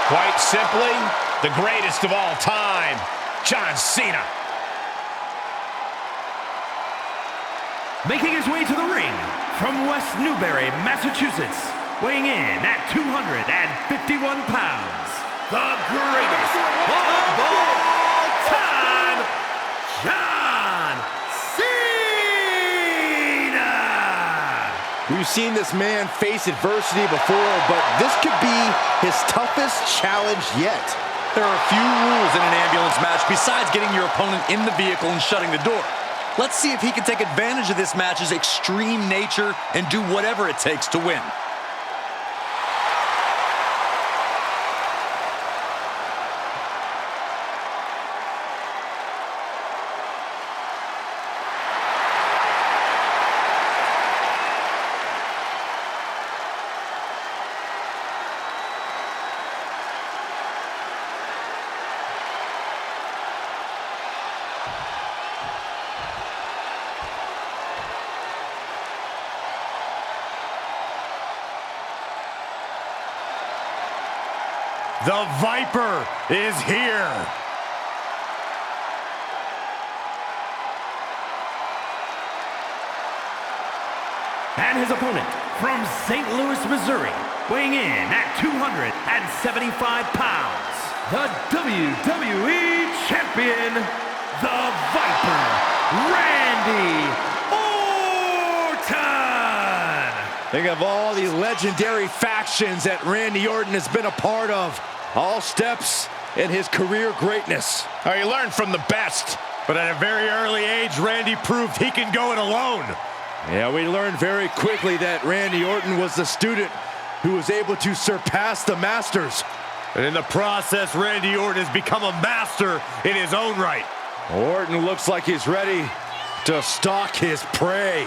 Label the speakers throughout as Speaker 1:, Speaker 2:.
Speaker 1: Quite simply, the greatest of all time, John Cena.
Speaker 2: Making his way to the ring from West Newbury, Massachusetts, weighing in at 251 pounds, the greatest of all time, John Cena!
Speaker 3: We've seen this man face adversity before, but this could be his toughest challenge yet.
Speaker 4: There are a few rules in an ambulance match besides getting your opponent in the vehicle and shutting the door. Let's see if he can take advantage of this match's extreme nature and do whatever it takes to win.
Speaker 5: The Viper is here.
Speaker 2: And his opponent from St. Louis, Missouri, weighing in at 275 pounds, the WWE Champion, the Viper, Randy Orton!
Speaker 3: Think of all these legendary factions that Randy Orton has been a part of. All steps in his career greatness.
Speaker 1: Oh, you learn from the best.
Speaker 5: But at a very early age, Randy proved he can go it alone.
Speaker 3: Yeah, we learned very quickly that Randy Orton was the student who was able to surpass the masters.
Speaker 5: And in the process, Randy Orton has become a master in his own right.
Speaker 3: Orton looks like he's ready to stalk his prey.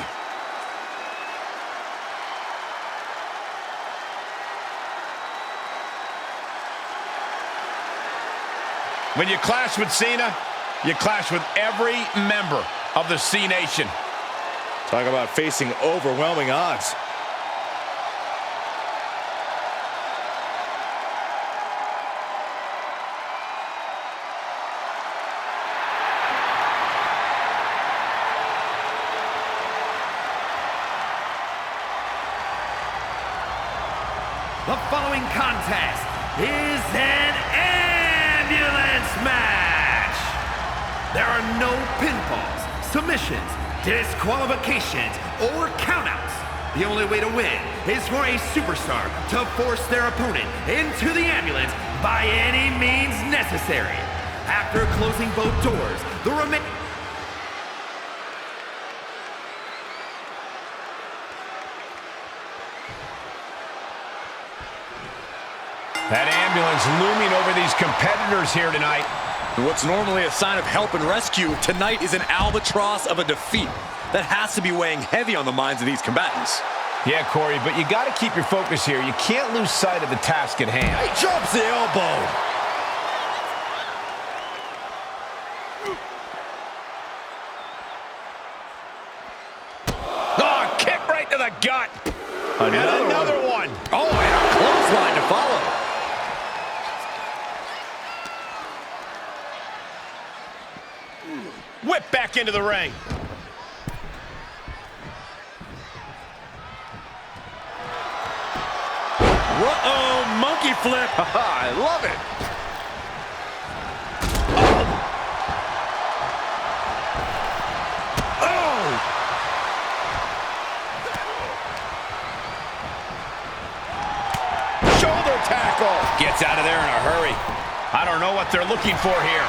Speaker 1: When you clash with Cena, you clash with every member of the C Nation.
Speaker 3: Talk about facing overwhelming odds.
Speaker 2: The following contest is an ambulance match. There are no pinfalls, submissions, disqualifications, or countouts. The only way to win is for a superstar to force their opponent into the ambulance by any means necessary. After closing both doors, the remaining...
Speaker 1: That ambulance looming over these competitors here tonight.
Speaker 4: What's normally a sign of help and rescue, tonight is an albatross of a defeat that has to be weighing heavy on the minds of these combatants.
Speaker 1: Yeah, Corey, but you got to keep your focus here. You can't lose sight of the task at hand.
Speaker 3: He jumps the elbow.
Speaker 1: Oh, kick right to the gut. Another one.
Speaker 4: Oh, and a clothesline to follow.
Speaker 1: Whip back into the ring.
Speaker 5: Uh-oh, monkey flip.
Speaker 3: I love it.
Speaker 1: Shoulder tackle. Gets out of there in a hurry. I don't know what they're looking for here.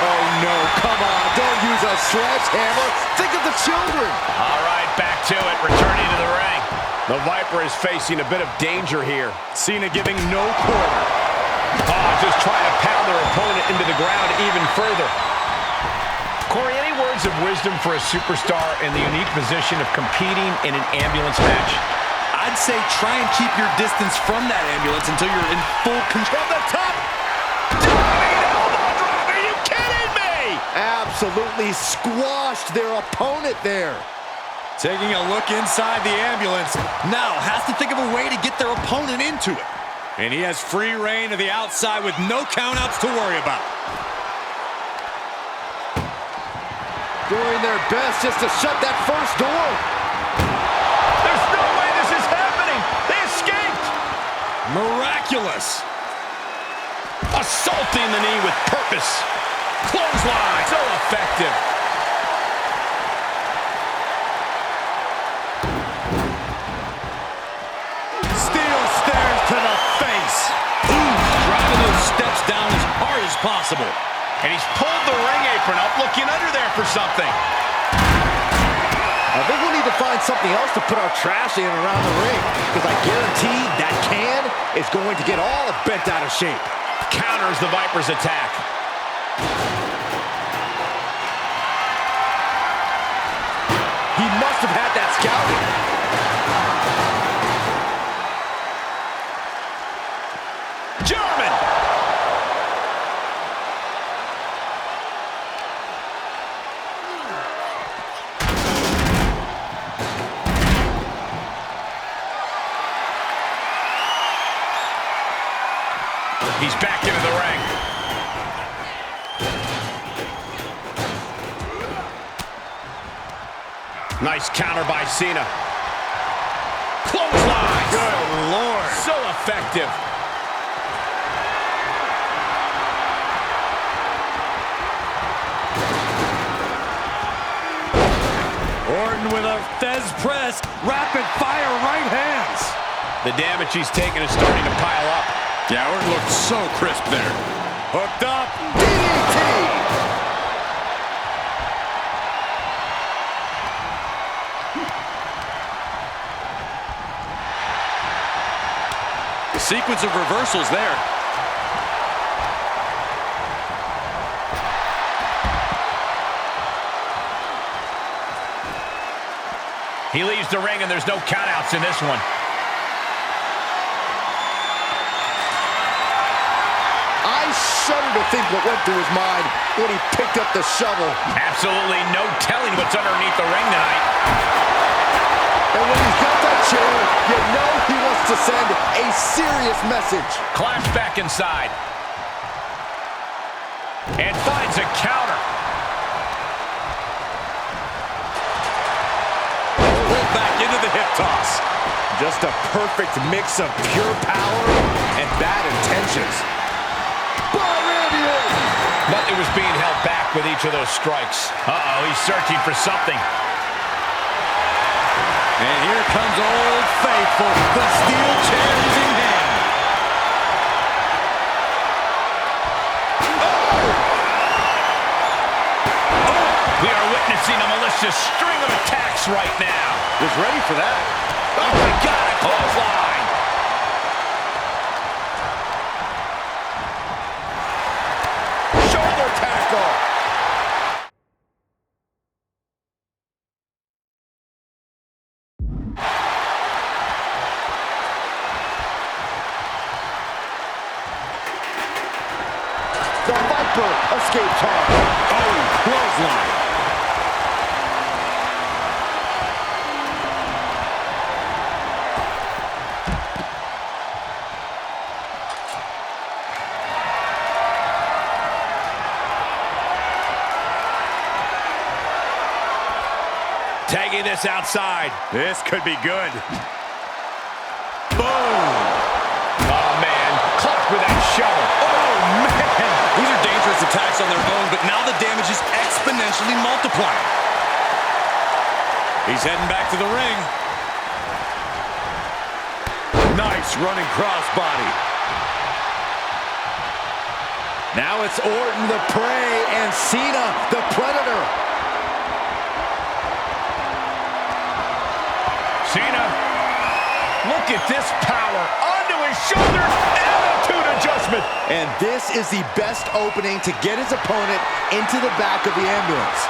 Speaker 3: Oh no, come on, don't use a sledgehammer. Think of the children.
Speaker 1: All right, back to it, returning to the ring. The Viper is facing a bit of danger here. Cena giving no quarter. Just trying to pound their opponent into the ground even further. Corey, any words of wisdom for a superstar in the unique position of competing in an ambulance match?
Speaker 4: I'd say try and keep your distance from that ambulance until you're in full control.
Speaker 1: From the top! Diving elbow drop! Are you kidding me?
Speaker 3: Absolutely squashed their opponent there.
Speaker 4: Taking a look inside the ambulance. Now has to think of a way to get their opponent into it.
Speaker 5: And he has free reign to the outside with no countouts to worry about.
Speaker 3: Doing their best just to shut that first door.
Speaker 1: There's no way this is happening. They escaped.
Speaker 5: Miraculous.
Speaker 1: Assaulting the knee with purpose. Clothesline. So effective.
Speaker 5: Steel stairs to the face.
Speaker 4: Ooh, driving those steps down as hard as possible.
Speaker 1: And he's pulled the ring apron up, looking under there for something.
Speaker 3: I think we'll need to find something else to put our trash in around the ring, because I guarantee that can is going to get all bent out of shape.
Speaker 1: Counters the Viper's attack.
Speaker 3: He must have had that scouted.
Speaker 1: German. He's back into the ring. Nice counter by Cena. Clothesline.
Speaker 5: Good Lord.
Speaker 1: So effective.
Speaker 5: Orton with a Fez press. Rapid fire right hands.
Speaker 1: The damage he's taken is starting to pile up.
Speaker 5: Yeah, Orton looked so crisp there. Hooked up.
Speaker 3: DDT!
Speaker 4: Sequence of reversals there.
Speaker 1: He leaves the ring, and there's no countouts in this one.
Speaker 3: I shudder to think what went through his mind when he picked up the shovel.
Speaker 1: Absolutely no telling what's underneath the ring tonight.
Speaker 3: And when he's got that chair, you know he wants to send a serious message.
Speaker 1: Clash back inside. And finds a counter.
Speaker 5: Pulled back into the hip toss.
Speaker 3: Just a perfect mix of pure power and bad intentions.
Speaker 1: Nothing was being held back with each of those strikes. Uh-oh, he's searching for something.
Speaker 5: And here comes Old Faithful. The steel chair is in hand.
Speaker 1: We are witnessing a malicious string of attacks right now.
Speaker 3: Was ready for that.
Speaker 1: Oh my God, a clothesline. Shoulder tackle.
Speaker 3: The Viper escaped harm.
Speaker 5: Oh, clothesline.
Speaker 1: Tagging this outside.
Speaker 5: This could be good.
Speaker 1: Boom. Oh, man. Clocked with that shovel.
Speaker 4: Oh, man. These are dangerous attacks on their own, but now the damage is exponentially multiplying.
Speaker 5: He's heading back to the ring. Nice running crossbody.
Speaker 3: Now it's Orton the prey and Cena the predator.
Speaker 1: Cena, look at this power. Onto his shoulders, attitude adjustment.
Speaker 3: And this is the best opening to get his opponent into the back of the ambulance.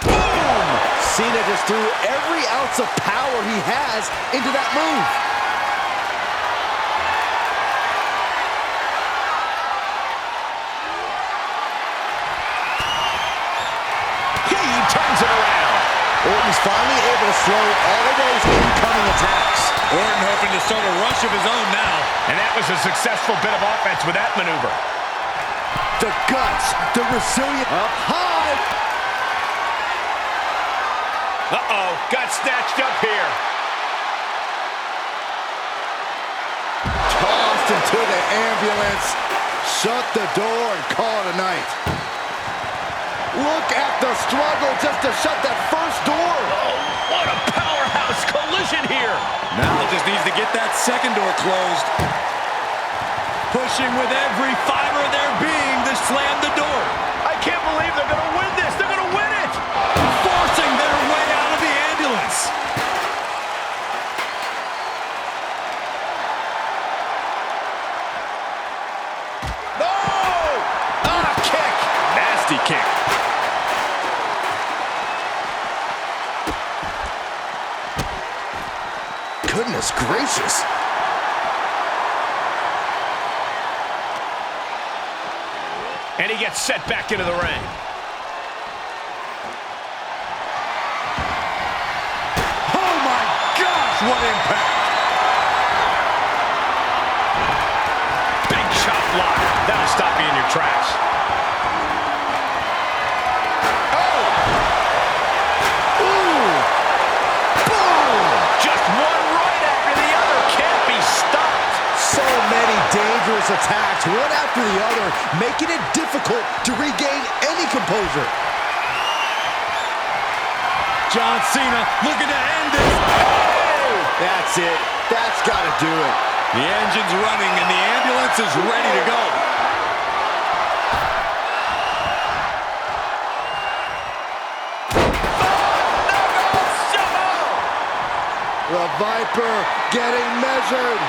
Speaker 3: Boom! Cena just threw every ounce of power he has into that move.
Speaker 1: He turns it around.
Speaker 3: Orton's finally able to slow all of those incoming attacks.
Speaker 5: Orton hoping to start a rush of his own now.
Speaker 1: And that was a successful bit of offense with that maneuver.
Speaker 3: The guts, the resilience, up high.
Speaker 1: Uh-oh, got snatched up here.
Speaker 3: Tossed into the ambulance. Shut the door and call it a night. Look at the struggle just to shut that first door.
Speaker 1: Oh, what a powerhouse collision here.
Speaker 4: Now just needs to get that second door closed. Pushing with every fiber of their being to slam the door.
Speaker 1: I can't believe they're going to win this. They're going to win it.
Speaker 4: Forcing their way out of the ambulance.
Speaker 1: No! Ah, kick. Nasty kick.
Speaker 3: Goodness gracious.
Speaker 1: And he gets set back into the ring.
Speaker 3: Oh my gosh, what impact.
Speaker 1: Big chop block. That'll stop you in your tracks. Oh!
Speaker 3: Ooh! Boom!
Speaker 1: Just one right after the other. Can't be stopped.
Speaker 3: So many dangerous attacks, one after the other, making it difficult to regain any composure.
Speaker 5: John Cena looking to end this.
Speaker 3: Oh! That's it. That's got to do it.
Speaker 4: The engine's running and the ambulance is ready to go.
Speaker 3: The Viper getting measured.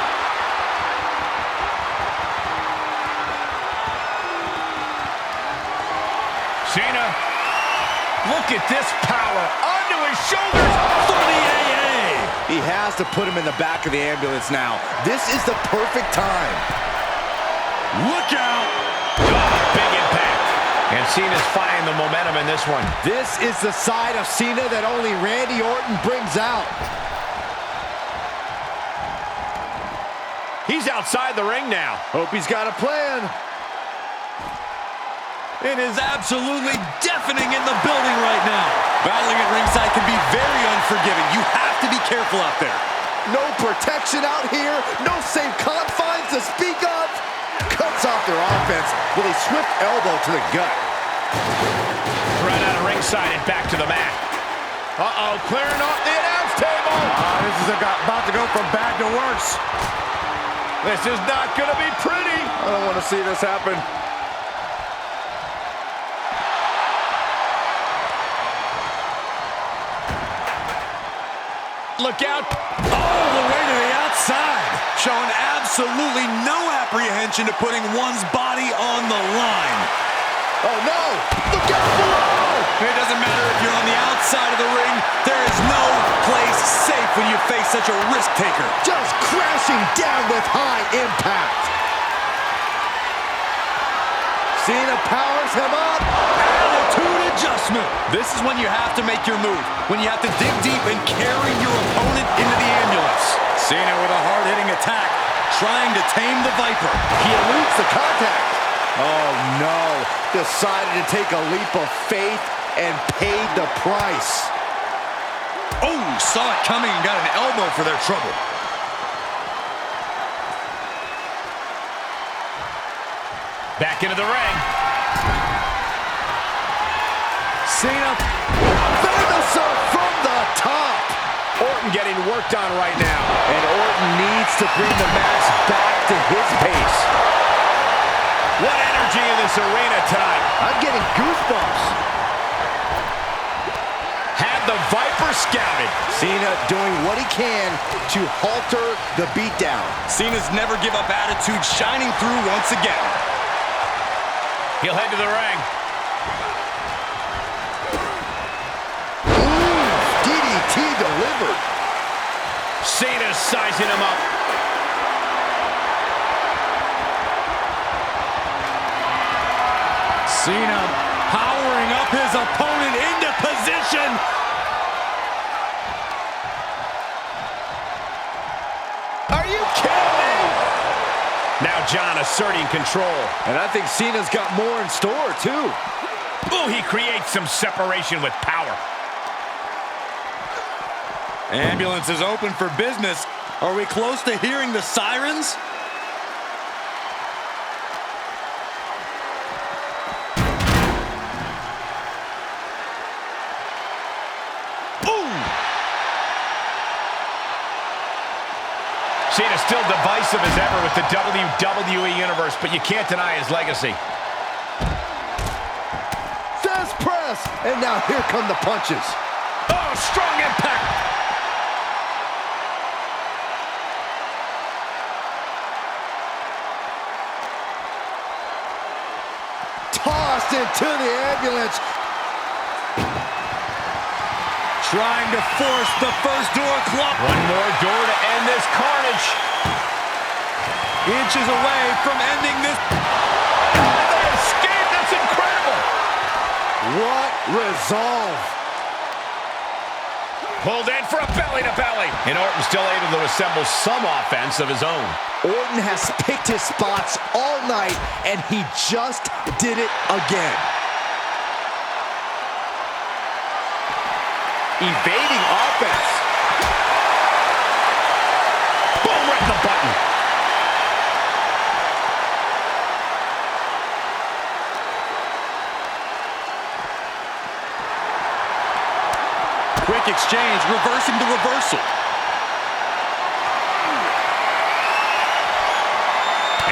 Speaker 1: Cena, look at this power. Onto his shoulders for the AA.
Speaker 3: He has to put him in the back of the ambulance now. This is the perfect time.
Speaker 5: Look out!
Speaker 1: Oh, big impact. And Cena's finding the momentum in this one.
Speaker 3: This is the side of Cena that only Randy Orton brings out.
Speaker 1: He's outside the ring now.
Speaker 3: Hope he's got a plan.
Speaker 4: It is absolutely deafening in the building right now. Battling at ringside can be very unforgiving. You have to be careful out there.
Speaker 3: No protection out here. No safe confines to speak of. Cuts off their offense with a swift elbow to the gut.
Speaker 1: Right out of ringside and back to the mat. Uh-oh, clearing off the announce table.
Speaker 5: This is about to go from bad to worse.
Speaker 1: This is not going to be pretty.
Speaker 3: I don't want to see this happen.
Speaker 1: Look out.
Speaker 4: All the way to the outside. Showing absolutely no apprehension to putting one's body on the line.
Speaker 3: Oh no! Look out below!
Speaker 4: It doesn't matter if you're on the outside of the ring. There is no place safe when you face such a risk taker.
Speaker 3: Just crashing down with high impact. Cena powers him up.
Speaker 4: Attitude adjustment. This is when you have to make your move. When you have to dig deep and carry your opponent into the ambulance. Cena with a hard-hitting attack, trying to tame the Viper.
Speaker 3: He eludes the contact. Oh no. Decided to take a leap of faith and paid the price.
Speaker 4: Oh, saw it coming and got an elbow for their trouble.
Speaker 1: Back into the ring.
Speaker 3: Cena, Venusaur from the top.
Speaker 1: Orton getting worked on right now.
Speaker 3: And Orton needs to bring the match back to his pace.
Speaker 1: What energy in this arena tonight.
Speaker 3: I'm getting goosebumps.
Speaker 1: Had the Viper scouted.
Speaker 3: Cena doing what he can to halter the beatdown.
Speaker 4: Cena's never give up attitude shining through once again.
Speaker 1: He'll head to the ring.
Speaker 3: Ooh, DDT delivered.
Speaker 1: Cena's sizing him up.
Speaker 5: Cena powering up his opponent into position.
Speaker 1: John asserting control.
Speaker 3: And I think Cena's got more in store, too.
Speaker 2: Ooh, he creates some separation with power.
Speaker 4: Ambulance is open for business. Are we close to hearing the sirens?
Speaker 1: Cena's still divisive as ever with the WWE Universe, but you can't deny his legacy.
Speaker 3: Death press! And now here come the punches.
Speaker 1: Oh, strong impact!
Speaker 3: Tossed into the ambulance.
Speaker 4: Trying to force the first door closed.
Speaker 1: One more door to end this carnage.
Speaker 4: Inches away from ending this.
Speaker 1: They escape! That's incredible!
Speaker 3: What resolve!
Speaker 1: Pulled in for a belly-to-belly. And Orton's still able to assemble some offense of his own.
Speaker 3: Orton has picked his spots all night, and he just did it again.
Speaker 1: Evading offense. Boom, right in the button.
Speaker 4: Quick exchange, reversing the reversal.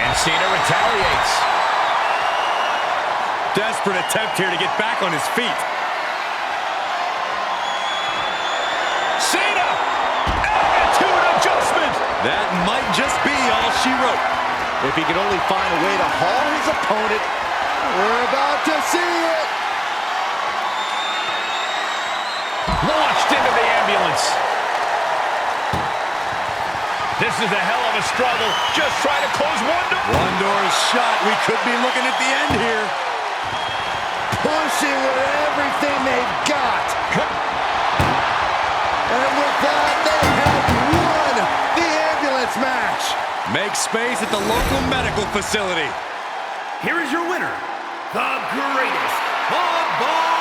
Speaker 1: And Cena retaliates.
Speaker 4: Desperate attempt here to get back on his feet.
Speaker 1: Cena! Attitude adjustment!
Speaker 4: That might just be all she wrote.
Speaker 3: If he can only find a way to haul his opponent, we're about to see it.
Speaker 1: Launched into the ambulance. This is a hell of a struggle. Just trying to close one door.
Speaker 4: One door is shut. We could be looking at the end here.
Speaker 3: Pushing with everything they've got. And with that, they have won the ambulance match.
Speaker 4: Make space at the local medical facility.
Speaker 2: Here is your winner, the greatest of all